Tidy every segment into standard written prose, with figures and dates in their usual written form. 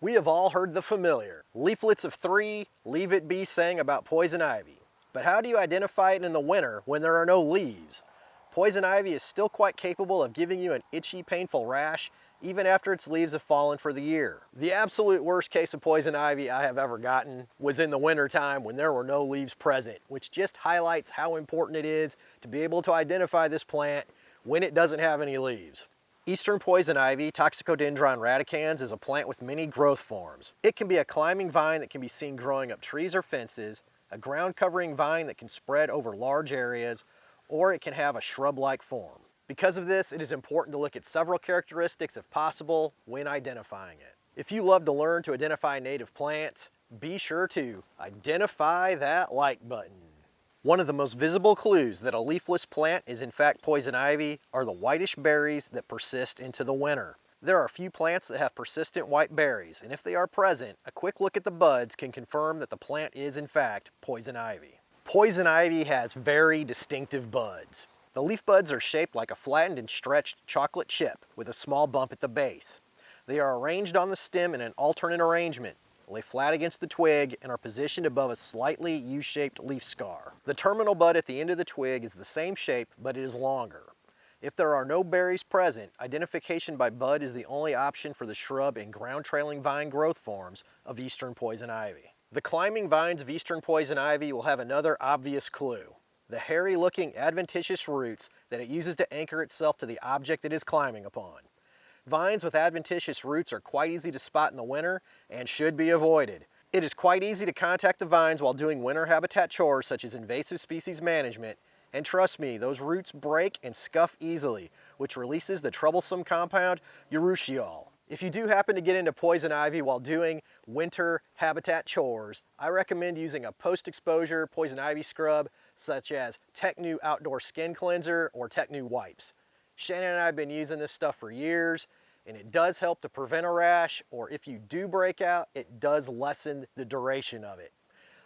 We have all heard the familiar leaflets of 3, leave it be saying about poison ivy. But how do you identify it in the winter when there are no leaves? Poison ivy is still quite capable of giving you an itchy, painful rash even after its leaves have fallen for the year. The absolute worst case of poison ivy I have ever gotten was in the winter time when there were no leaves present, which just highlights how important it is to be able to identify this plant when it doesn't have any leaves. Eastern poison ivy, Toxicodendron radicans, is a plant with many growth forms. It can be a climbing vine that can be seen growing up trees or fences, a ground covering vine that can spread over large areas, or it can have a shrub-like form. Because of this, it is important to look at several characteristics if possible when identifying it. If you love to learn to identify native plants, be sure to identify that like button. One of the most visible clues that a leafless plant is in fact poison ivy are the whitish berries that persist into the winter. There are a few plants that have persistent white berries, and if they are present, a quick look at the buds can confirm that the plant is in fact poison ivy. Poison ivy has very distinctive buds. The leaf buds are shaped like a flattened and stretched chocolate chip with a small bump at the base. They are arranged on the stem in an alternate arrangement, lay flat against the twig, and are positioned above a slightly U-shaped leaf scar. The terminal bud at the end of the twig is the same shape, but it is longer. If there are no berries present, identification by bud is the only option for the shrub and ground-trailing vine growth forms of eastern poison ivy. The climbing vines of eastern poison ivy will have another obvious clue: the hairy-looking adventitious roots that it uses to anchor itself to the object it is climbing upon. Vines with adventitious roots are quite easy to spot in the winter and should be avoided. It is quite easy to contact the vines while doing winter habitat chores such as invasive species management, and trust me, those roots break and scuff easily, which releases the troublesome compound urushiol. If you do happen to get into poison ivy while doing winter habitat chores, I recommend using a post-exposure poison ivy scrub such as Technu Outdoor Skin Cleanser or Technu Wipes. Shannon and I have been using this stuff for years, and it does help to prevent a rash, or if you do break out, it does lessen the duration of it.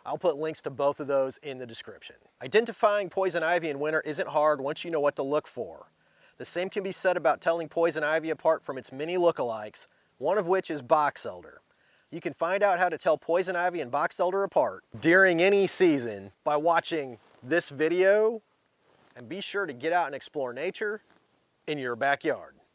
I'll put links to both of those in the description. Identifying poison ivy in winter isn't hard once you know what to look for. The same can be said about telling poison ivy apart from its many lookalikes, one of which is box elder. You can find out how to tell poison ivy and box elder apart during any season by watching this video, and be sure to get out and explore nature in your backyard.